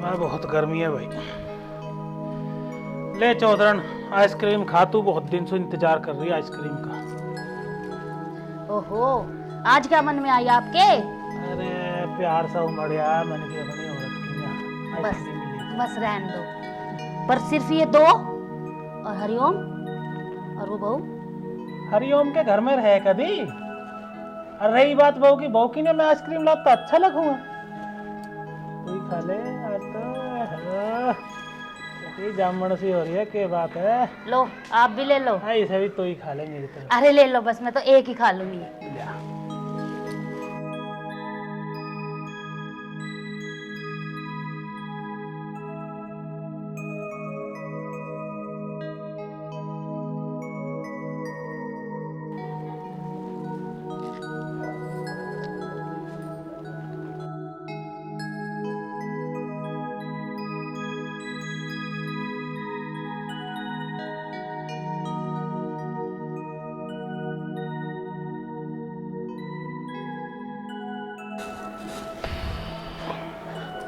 मैं बहुत गर्मी है भाई। ले चौधरन आइसक्रीम खा, तू बहुत दिन से इंतजार कर रही है आइसक्रीम का। ओहो, आज क्या मन में आई आपके? अरे प्यार सा उमड़िया मन की अपनी औरत की ना बस आइसक्रीम मिली। बस रहने दो, पर सिर्फ ये दो। और हरिओम और वो बहू? हरिओम के घर में रहे कभी। और रही बात बहू की, बहू की ने मैं आइसक्रीम ला तो अच्छा लगूंगा। तू ही खा ले आज तो। जामुन सी हो रही है, क्या बात है। लो आप भी ले लो। इसे भी तो ही खा ले मेरी तरफ। अरे ले लो, बस मैं तो एक ही खा लूंगी।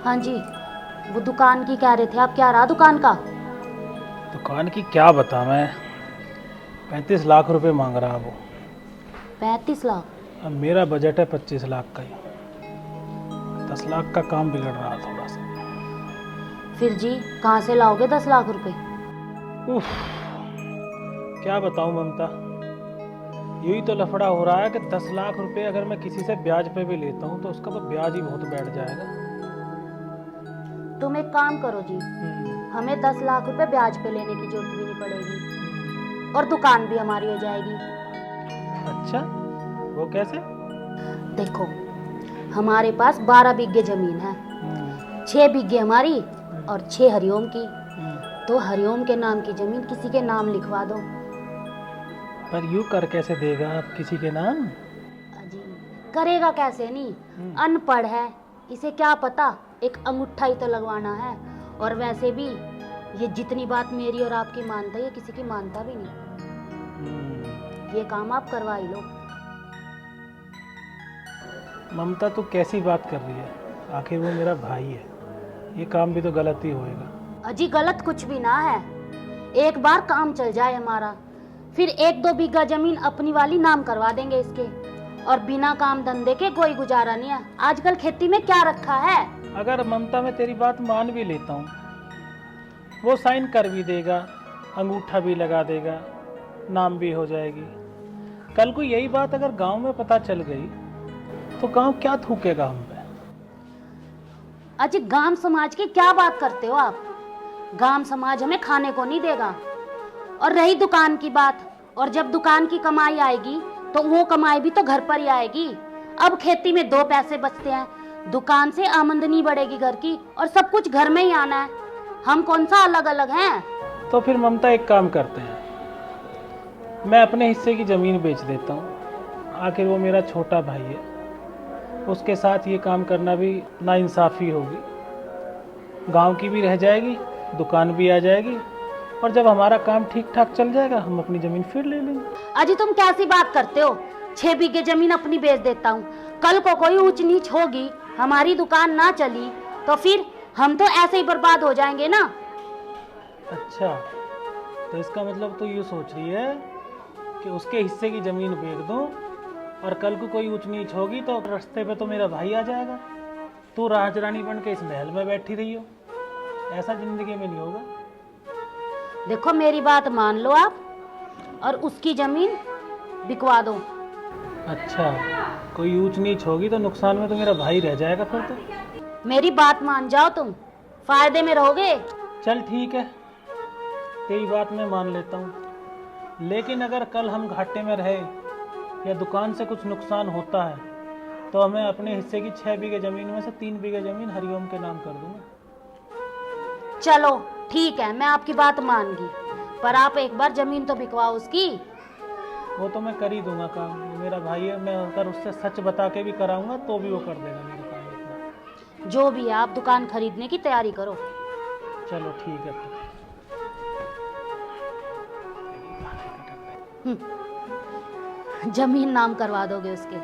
हाँ जी, वो दुकान की कह रहे थे आप, क्या रहा दुकान का? दुकान की क्या बता मैं। 35 लाख रुपए मांग रहा वो। 35 लाख? अब मेरा बजट है 25 लाख का ही। 10 लाख का काम बिगड़ रहा थोड़ा सा। फिर जी कहाँ से लाओगे 10 लाख रुपए? उफ, क्या बताऊं ममता। यही तो लफड़ा हो रहा है कि 10 लाख रुपए अगर मैं किसी से ब्याज पे भी लेता हूँ तो उसका तो ब्याज ही बहुत बैठ जाएगा। तुम एक काम करो जी, हमें 10 लाख रुपए ब्याज पे लेने की जरूरत भी नहीं पड़ेगी और दुकान भी हमारी हो जाएगी। अच्छा, वो कैसे? देखो, हमारे पास 12 बीघे जमीन है। 6 बीघे हमारी और 6 हरिओम की। तो हरिओम के नाम की जमीन किसी के नाम लिखवा दो। पर यूं कर कैसे देगा आप किसी के नाम? अजी, करेगा कैसे नहीं, अनपढ़ है, इसे क्या पता। एक अंगूठा ही तो लगवाना है। और वैसे भी ये जितनी बात मेरी और आपकी मानता है, ये किसी की मानता भी नहीं। ये काम आप करवा ही लो। ममता तू कैसी बात कर रही है? आखिर वो मेरा भाई है, ये काम भी तो गलत ही होएगा। अजी गलत कुछ भी ना है। एक बार काम चल जाए हमारा, फिर 1-2 बीघा जमीन अपनी वाली नाम करवा देंगे इसके। और बिना काम धंधे के कोई गुजारा नहीं है। आजकल खेती में क्या रखा है। अगर ममता मैं तेरी बात मान भी लेता हूँ, वो साइन कर भी देगा, अंगूठा भी लगा देगा, नाम भी हो जाएगी। कल को यही बात अगर गांव में पता चल गई तो गांव क्या थूकेगा हम पे? अजी गांव समाज की क्या बात करते हो आप? गांव समाज हमें खाने को नहीं देगा। और रही दुकान की बात, और जब दुकान की कमाई आएगी तो वो कमाई भी तो घर पर ही आएगी। अब खेती में 2 पैसे बचते हैं, दुकान से आमदनी बढ़ेगी घर की, और सब कुछ घर में ही आना है। हम कौन सा अलग अलग हैं? तो फिर ममता एक काम करते हैं, मैं अपने हिस्से की ज़मीन बेच देता हूँ। आखिर वो मेरा छोटा भाई है, उसके साथ ये काम करना भी नाइंसाफ़ी होगी। गांव की भी रह जाएगी, दुकान भी आ जाएगी, और जब हमारा काम ठीक ठाक चल जाएगा हम अपनी ज़मीन फिर ले लेंगे। अजी तुम कैसी बात करते हो? 6 बीघे जमीन अपनी बेच देता हूँ, कल को कोई ऊंच नीच होगी, हमारी दुकान ना चली तो फिर हम तो ऐसे ही बर्बाद हो जाएंगे ना। अच्छा, तो इसका मतलब तो ये सोच रही है कि उसके हिस्से की ज़मीन बेच दूं और कल को कोई ऊंच नीच होगी तो रास्ते पे तो मेरा भाई आ जाएगा, तू राजरानी बन के इस महल में बैठी रही हो। ऐसा ज़िंदगी में नहीं होगा। देखो मेरी बात मान लो आप, और उसकी जमीन बिकवा दो। अच्छा, कोई ऊंच नीच होगी तो नुकसान में तो मेरा भाई रह जाएगा फिर तो। मेरी बात मान जाओ, तुम फायदे में रहोगे। चल ठीक है, तेरी बात मैं मान लेता हूँ, लेकिन अगर कल हम घाटे में रहे या दुकान से कुछ नुकसान होता है तो मैं अपने हिस्से की 6 बीघे ज़मीन में से 3 बीघे ज़मीन हरिओम के नाम कर दूंगा। चलो ठीक है, मैं आपकी बात मान गई, पर आप एक बार जमीन तो बिकवाओ उसकी। वो तो मैं कर ही दूंगा काम, मेरा भाई है, मैं अगर उससे सच बता के भी कराऊंगा तो भी वो कर देगा मेरा काम इतना। जो भी है, आप दुकान खरीदने की तैयारी करो। चलो ठीक है फिर। जमीन नाम करवा दोगे उसके?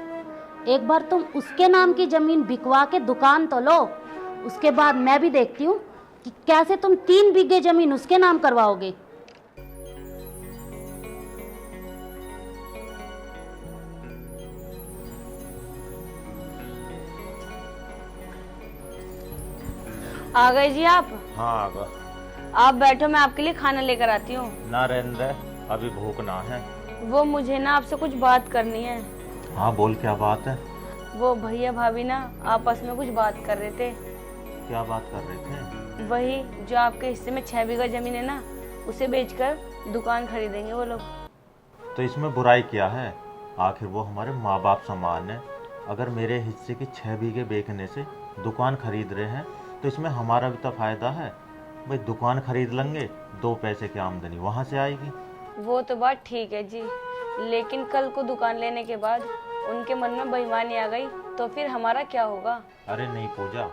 एक बार तुम उसके नाम की जमीन बिकवा के दुकान तो लो, उसके बाद मैं भी देखती हूँ कि कैसे तुम 3 बीघे जमीन उसके नाम करवाओगे। आ गए जी आप? हाँ आगा। आप बैठो, मैं आपके लिए खाना लेकर आती हूँ। ना रहने दे, अभी भूख ना है। वो मुझे ना आपसे कुछ बात करनी है। हाँ बोल, क्या बात है? वो भैया भाभी ना आपस में कुछ बात कर रहे थे। क्या बात कर रहे थे? वही जो आपके हिस्से में 6 बीघा जमीन है ना, उसे बेचकर दुकान खरीदेंगे वो लोग। तो इसमें बुराई क्या है? आखिर वो हमारे माँ बाप समान है। अगर मेरे हिस्से के 6 बीघे बेचने से दुकान खरीद रहे हैं तो इसमें हमारा भी तो फायदा है। भाई दुकान खरीद लेंगे, 2 पैसे की आमदनी वहाँ से आएगी। वो तो बात ठीक है जी, लेकिन कल को दुकान लेने के बाद उनके मन में बेईमानी आ गई तो फिर हमारा क्या होगा? अरे नहीं पूजा,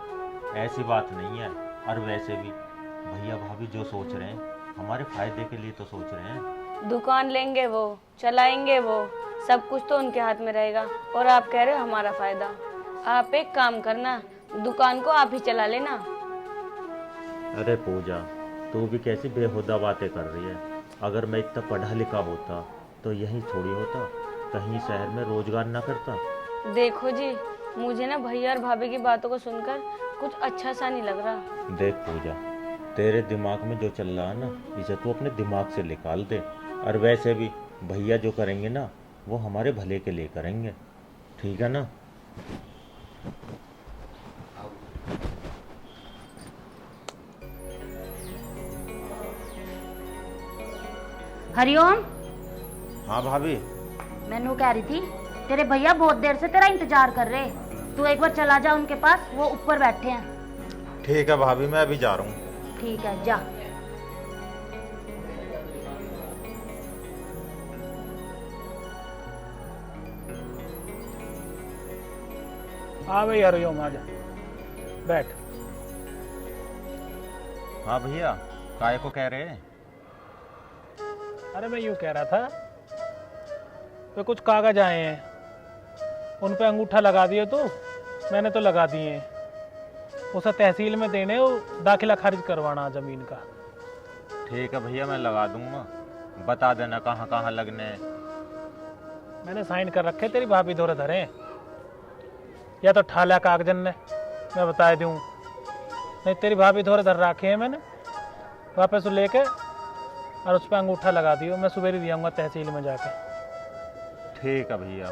ऐसी बात नहीं है। और वैसे भी भैया भाभी जो सोच रहे हैं हमारे फायदे के लिए तो सोच रहे हैं। दुकान लेंगे वो, चलाएंगे वो, सब कुछ तो उनके हाथ में रहेगा। और आप कह रहे हो हमारा फायदा। आप एक काम करना, दुकान को आप ही चला लेना। अरे पूजा, तू भी कैसी बेहुदा बातें कर रही है। अगर मैं इतना पढ़ा लिखा होता तो यही थोड़ी होता, कहीं शहर में रोजगार ना करता। देखो जी, मुझे ना भैया और भाभी की बातों को सुनकर कुछ अच्छा सा नहीं लग रहा। देख पूजा, तेरे दिमाग में जो चल रहा है ना, इसे तू अपने दिमाग से निकाल दे। और वैसे भी भैया जो करेंगे ना, वो हमारे भले के लिए करेंगे, ठीक है ना? हरिओम। हाँ भाभी। मैनू कह रही थी तेरे भैया बहुत देर से तेरा इंतजार कर रहे, तू एक बार चला जा उनके पास, वो ऊपर बैठे हैं। ठीक है भाभी, मैं अभी जा रहा हूँ। ठीक है, जा। हाँ भाई हरिओम, आ जा, बैठ। हाँ भैया, काय को कह रहे हैं? अरे मैं यूँ कह रहा था, तो कुछ कागज आए हैं, उन पे अंगूठा लगा दिए तो? मैंने तो लगा दिए हैं। उसे तहसील में देने, वो दाखिला खारिज करवाना ज़मीन का। ठीक है भैया, मैं लगा दूंगा। बता देना कहाँ कहाँ लगने हैं। मैंने साइन कर रखे, तेरी भाभी धोरे धरे, या तो ठाला कागजन ने, मैं बता दूँ। नहीं, तेरी भाभी धोरे धर रखे हैं मैंने, वापस लेके और उस पर अंगूठा लगा दियो। मैं सुबह ही दियाँगा तहसील में जाके। ठीक है भैया।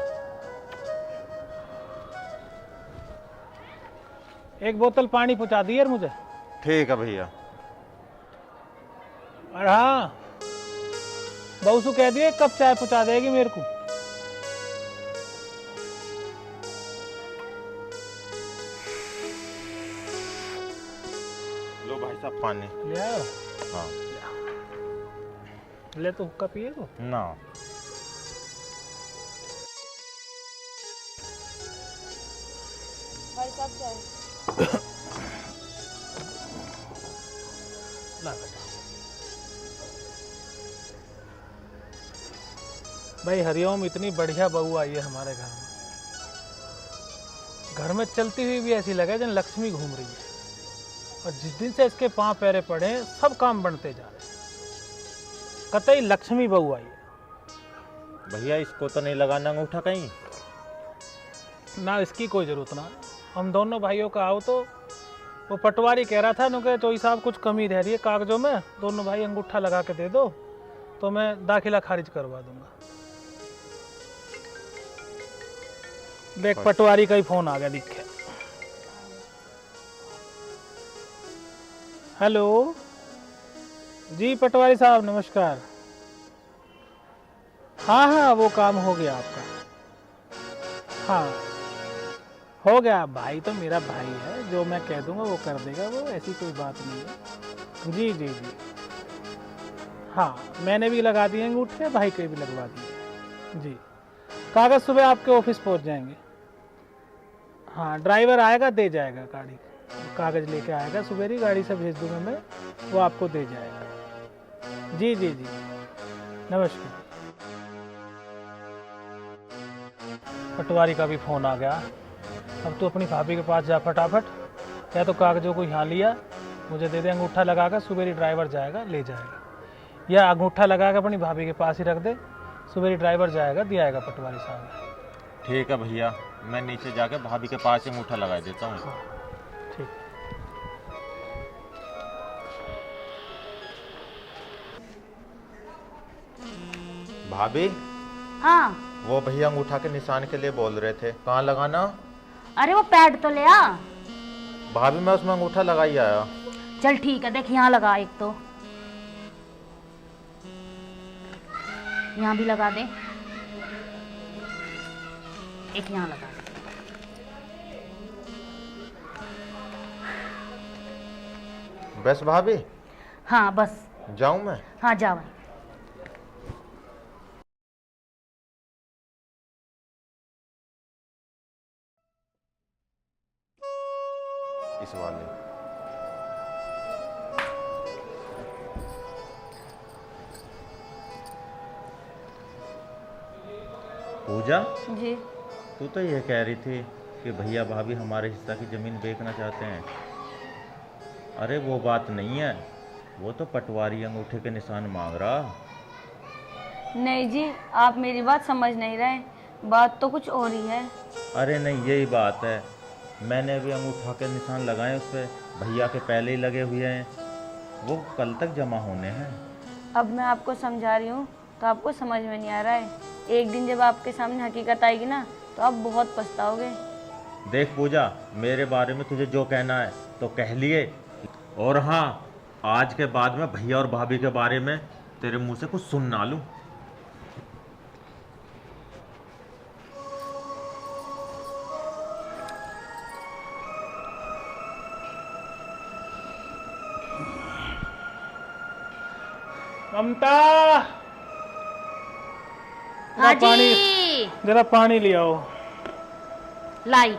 एक बोतल पानी पहुँचा दी यार मुझे। ठीक है भैया। और हाँ, बहू से कह दिए 1 कप चाय पहुँचा देगी मेरे को। लो भाई साहब पानी। ले आओ। हाँ। ले तो हुक्का पिए को ना। भाई साहब चाय। ला बेटा। भाई हरिओम, इतनी बढ़िया बहू आई है हमारे घर में। घर में चलती हुई भी ऐसी लगे जैसे लक्ष्मी घूम रही है। और जिस दिन से इसके पांव पैरे पड़े हैं, सब काम बनते जा रहे हैं। कतई लक्ष्मी बहू आई है। भैया इसको तो नहीं लगाना अंगूठा कहीं? ना, इसकी कोई ज़रूरत ना। हम दोनों भाइयों का आओ तो वो पटवारी कह रहा था नु के चोई साहब कुछ कमी रह रही है कागजों में, दोनों भाई अंगूठा लगा के दे दो तो मैं दाखिला खारिज करवा दूंगा। देख, पटवारी का ही फोन आ गया, दिखे। हेलो जी पटवारी साहब, नमस्कार। हाँ हाँ, वो काम हो गया आपका। हाँ हो गया। भाई तो मेरा भाई है, जो मैं कह दूंगा वो कर देगा, वो ऐसी कोई बात नहीं है। जी जी जी, हाँ मैंने भी लगा दिए अंगूठे, भाई के भी लगवा दिए जी। कागज़ सुबह आपके ऑफिस पहुंच जाएंगे। हाँ, ड्राइवर आएगा, दे जाएगा गाड़ी, कागज़ लेके आएगा, सुबह ही गाड़ी से भेज दूंगा मैं, वो आपको दे जाएगा। जी जी जी, नमस्कार। पटवारी का भी फ़ोन आ गया। अब तो अपनी भाभी के पास जा फटाफट, या तो कागजों को यहाँ लिया, मुझे दे दे, अंगूठा लगा कर सुबेरी ड्राइवर जाएगा ले जाएगा, या अंगूठा लगा कर अपनी भाभी के पास ही रख दे, सुबेरी ड्राइवर जाएगा दे आएगा पटवारी साहब। ठीक है भैया, मैं नीचे जाके भाभी के पास ही अंगूठा लगा देता हूँ। ठीक। भाभी, हाँ, वो भैया अंगूठा के निशान के लिए बोल रहे थे, कहाँ लगाना? अरे वो पैड तो ले आ। भाभी मैं उसमें अंगूठा लगा ही आया। चल ठीक है, देख यहाँ लगा, एक तो यहाँ भी लगा दे, एक यहाँ लगा दे। बस भाभी, हाँ बस। जाऊं मैं? हाँ जा भाई। इस वाले। पूजा, जी। तू तो ये कह रही थी कि भैया भाभी हमारे हिस्सा की ज़मीन बेचना चाहते हैं। अरे वो बात नहीं है, वो तो पटवारी अंगूठे के निशान मांग रहा। नहीं जी, आप मेरी बात समझ नहीं रहे, बात तो कुछ और ही है। अरे नहीं, यही बात है। मैंने भी अंगूठा के निशान लगाए उस पर, भैया के पहले ही लगे हुए हैं, वो कल तक जमा होने हैं। अब मैं आपको समझा रही हूँ तो आपको समझ में नहीं आ रहा है। एक दिन जब आपके सामने हकीकत आएगी ना तो आप बहुत पछताओगे। देख पूजा, मेरे बारे में तुझे जो कहना है तो कह लिए, और हाँ, आज के बाद में भैया और भाभी के बारे में तेरे मुंह से कुछ सुन ना लूं। ममता, हाँ पानी, जी, जरा पानी ले आओ। लाई।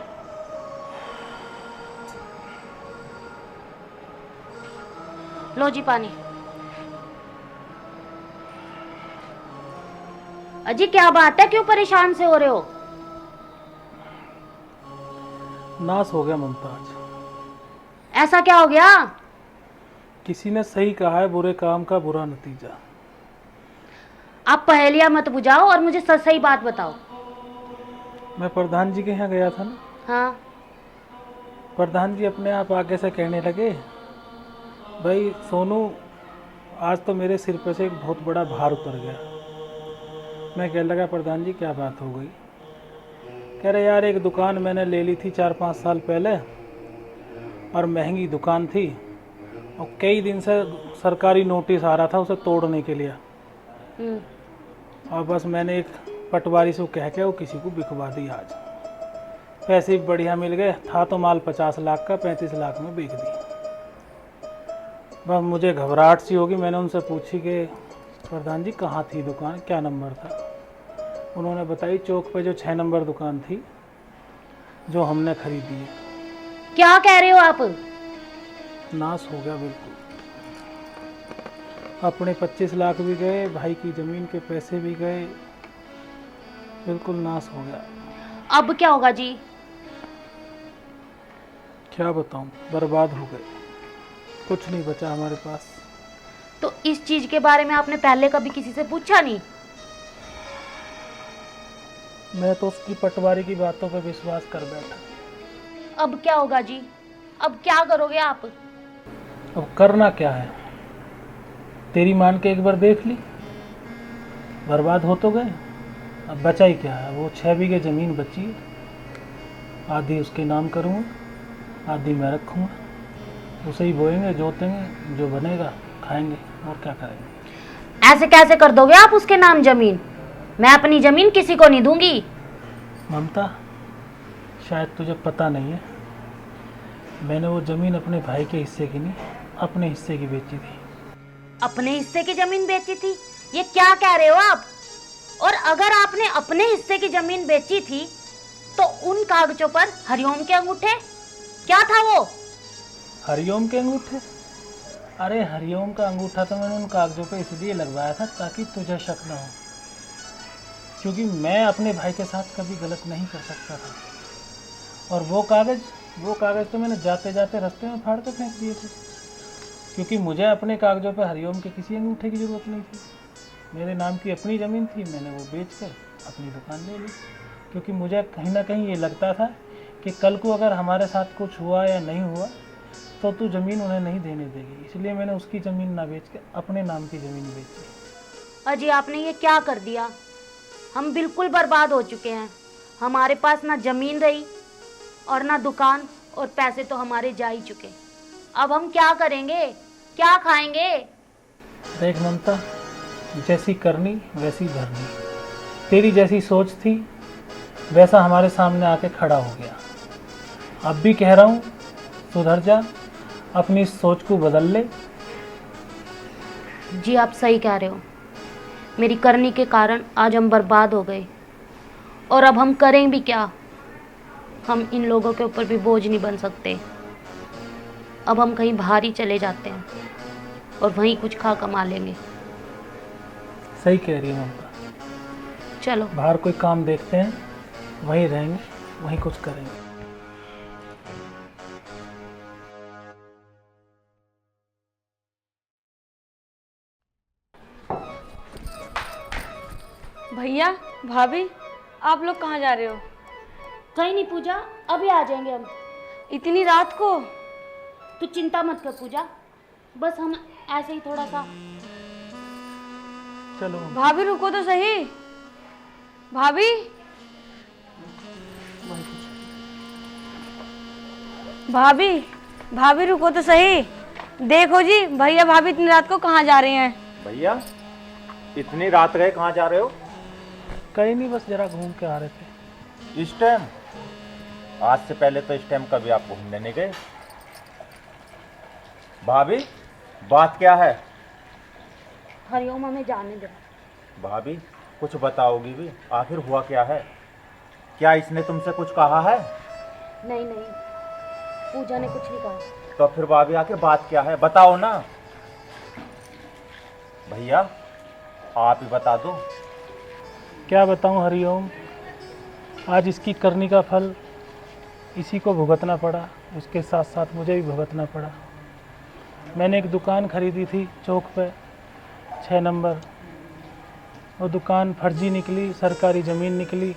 लो जी पानी। अजी क्या बात है, क्यों परेशान से हो रहे हो? नाश हो गया ममता आज। ऐसा क्या हो गया? किसी ने सही कहा है, बुरे काम का बुरा नतीजा। आप पहेलियां मत बुझाओ और मुझे सही बात बताओ। मैं प्रधान जी के यहाँ गया था ना, हाँ। प्रधान जी अपने आप आगे से कहने लगे, भाई सोनू, आज तो मेरे सिर पे से एक बहुत बड़ा भार उतर गया। मैं कहने लगा, प्रधान जी क्या बात हो गई? कह रहे, यार एक दुकान मैंने ले ली थी 4-5 साल पहले, और महंगी दुकान थी, और कई दिन से सरकारी नोटिस आ रहा था उसे तोड़ने के लिए, और बस मैंने एक पटवारी से कह के वो किसी को बिकवा दी। आज पैसे भी बढ़िया मिल गए, था तो माल 50 लाख का, 35 लाख में बेच दी। बस मुझे घबराहट सी होगी। मैंने उनसे पूछी कि प्रधान जी कहाँ थी दुकान, क्या नंबर था? उन्होंने बताई चौक पे जो 6 नंबर दुकान थी जो हमने खरीदी है। क्या कह रहे हो आप? नाश हो गया बिल्कुल। अपने 25 लाख भी गए, भाई की ज़मीन के पैसे भी गए, बिल्कुल नाश हो गया। अब क्या होगा जी? क्या बताऊं, बर्बाद हो गए, कुछ नहीं बचा हमारे पास। तो इस चीज के बारे में आपने पहले कभी किसी से पूछा नहीं? मैं तो उसकी पटवारी की बातों पर विश्वास कर बैठा। अब क्या होगा जी? अब क्या करोगे आप? अब करना क्या है, तेरी मान के एक बार देख ली, बर्बाद हो तो गए, अब बचा ही क्या है? वो 6 बीघे ज़मीन बची है, आधी उसके नाम करूँगा, आधी मैं रखूँगा, उसे ही बोएंगे, जोतेंगे, जो बनेगा खाएंगे, और क्या करेंगे। ऐसे कैसे कर दोगे आप उसके नाम जमीन? मैं अपनी जमीन किसी को नहीं दूंगी। ममता, शायद तुझे पता नहीं है, मैंने वो ज़मीन अपने भाई के हिस्से की नहीं, अपने हिस्से की बेची थी। अपने हिस्से की जमीन बेची थी? ये क्या कह रहे हो आप? और अगर आपने अपने हिस्से की जमीन बेची थी तो उन कागजों पर हरिओम के अंगूठे, क्या था वो? हरिओम के अंगूठे? अरे हरिओम का अंगूठा तो मैंने उन कागजों पे इसलिए लगवाया था ताकि तुझे शक न हो, क्योंकि मैं अपने भाई के साथ कभी गलत नहीं कर सकता था। और वो कागज वो कागज़ तो मैंने जाते जाते रास्ते में फाड़ के फेंक दिए थे, क्योंकि मुझे अपने कागज़ों पर हरिओम के किसी अंगूठे की ज़रूरत नहीं थी। मेरे नाम की अपनी ज़मीन थी, मैंने वो बेचकर अपनी दुकान ले ली, क्योंकि मुझे कहीं ना कहीं ये लगता था कि कल को अगर हमारे साथ कुछ हुआ या नहीं हुआ तो तू ज़मीन उन्हें नहीं देने देगी। इसलिए मैंने उसकी ज़मीन ना बेच के अपने नाम की ज़मीन बेची। अजी आपने ये क्या कर दिया? हम बिल्कुल बर्बाद हो चुके हैं। हमारे पास ना ज़मीन रही और ना दुकान, और पैसे तो हमारे जा ही चुके। अब हम क्या करेंगे, क्या खाएंगे? देख ममता, जैसी करनी वैसी भरनी। तेरी जैसी सोच थी वैसा हमारे सामने आके खड़ा हो गया। अब भी कह रहा हूँ, सुधर जा, अपनी इस सोच को बदल ले। जी आप सही कह रहे हो। मेरी करनी के कारण आज हम बर्बाद हो गए, और अब हम करें भी क्या? हम इन लोगों के ऊपर भी बोझ नहीं बन सकते। अब हम कहीं बाहर ही चले जाते हैं और वहीं कुछ खा कमा लेंगे। सही कह रही है ममता, चलो बाहर कोई काम देखते हैं, वहीं रहेंगे, वहीं कुछ करेंगे। भैया, भाभी, आप लोग कहाँ जा रहे हो? कहीं नहीं पूजा, अभी आ जाएंगे हम। इतनी रात को? तू चिंता मत कर पूजा, बस हम ऐसे ही थोड़ा सा। चलो भाभी रुको तो सही। भाभी, भाभी, भाभी रुको तो सही। देखो जी, भैया भाभी इतनी रात को कहाँ जा रहे हैं? भैया इतनी रात गए, कहाँ जा रहे हो? कहीं नहीं, बस जरा घूम के आ रहे थे। इस टाइम? आज से पहले तो इस टाइम कभी आप घूमने नहीं गए। भाभी बात क्या है? हरिओम हमें जाने दे। भाभी कुछ बताओगी भी, आखिर हुआ क्या है? क्या इसने तुमसे कुछ कहा है? नहीं नहीं, पूजा ने कुछ नहीं कहा। तो फिर भाभी आके बात क्या है, बताओ ना। भैया आप ही बता दो। क्या बताऊं हरिओम, आज इसकी करनी का फल इसी को भुगतना पड़ा, उसके साथ साथ मुझे भी भुगतना पड़ा। मैंने एक दुकान खरीदी थी चौक पे 6 नंबर। वो दुकान फर्जी निकली, सरकारी ज़मीन निकली।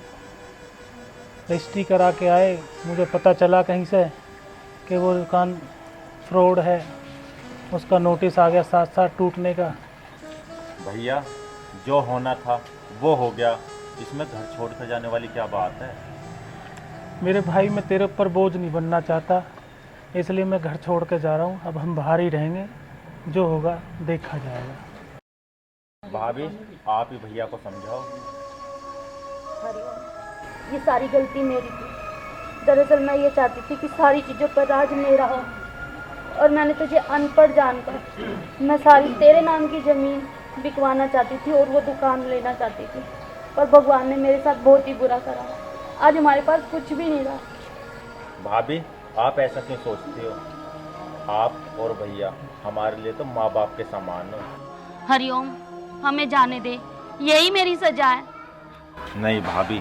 रजिस्ट्री करा के आए, मुझे पता चला कहीं से कि वो दुकान फ्रॉड है। उसका नोटिस आ गया साथ साथ टूटने का। भैया जो होना था वो हो गया, इसमें घर छोड़ कर जाने वाली क्या बात है? मेरे भाई, मैं तेरे ऊपर बोझ नहीं बनना चाहता, इसलिए मैं घर छोड़ के जा रहा हूँ। अब हम बाहर ही रहेंगे, जो होगा देखा जाएगा। भाभी आप ही भैया को समझाओ। हरिओम, ये सारी गलती मेरी थी। दरअसल मैं ये चाहती थी कि सारी चीज़ों पर राज मेरा हो, और मैंने तुझे अनपढ़ जानकर मैं सारी तेरे नाम की ज़मीन बिकवाना चाहती थी और वो दुकान लेना चाहती थी, पर भगवान ने मेरे साथ बहुत ही बुरा करा। आज हमारे पास कुछ भी नहीं रहा। भाभी आप ऐसा क्यों सोचती हो? आप और भैया हमारे लिए तो माँ बाप के समान हो। हरिओम, हमें जाने दे, यही मेरी सजा है। नहीं भाभी,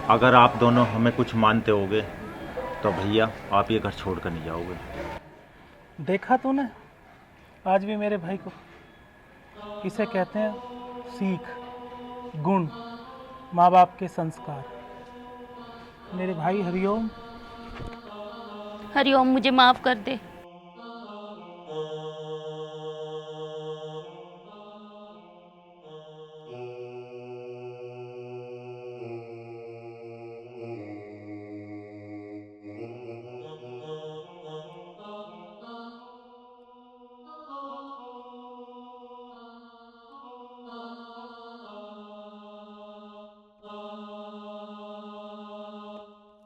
अगर आप दोनों हमें कुछ मानते होगे तो भैया आप ये घर छोड़ कर नहीं जाओगे। देखा तूने आज भी मेरे भाई को, इसे कहते हैं सीख, गुण, माँ बाप के संस्कार। मेरे भाई हरिओम, हरिओम मुझे माफ़ कर दे।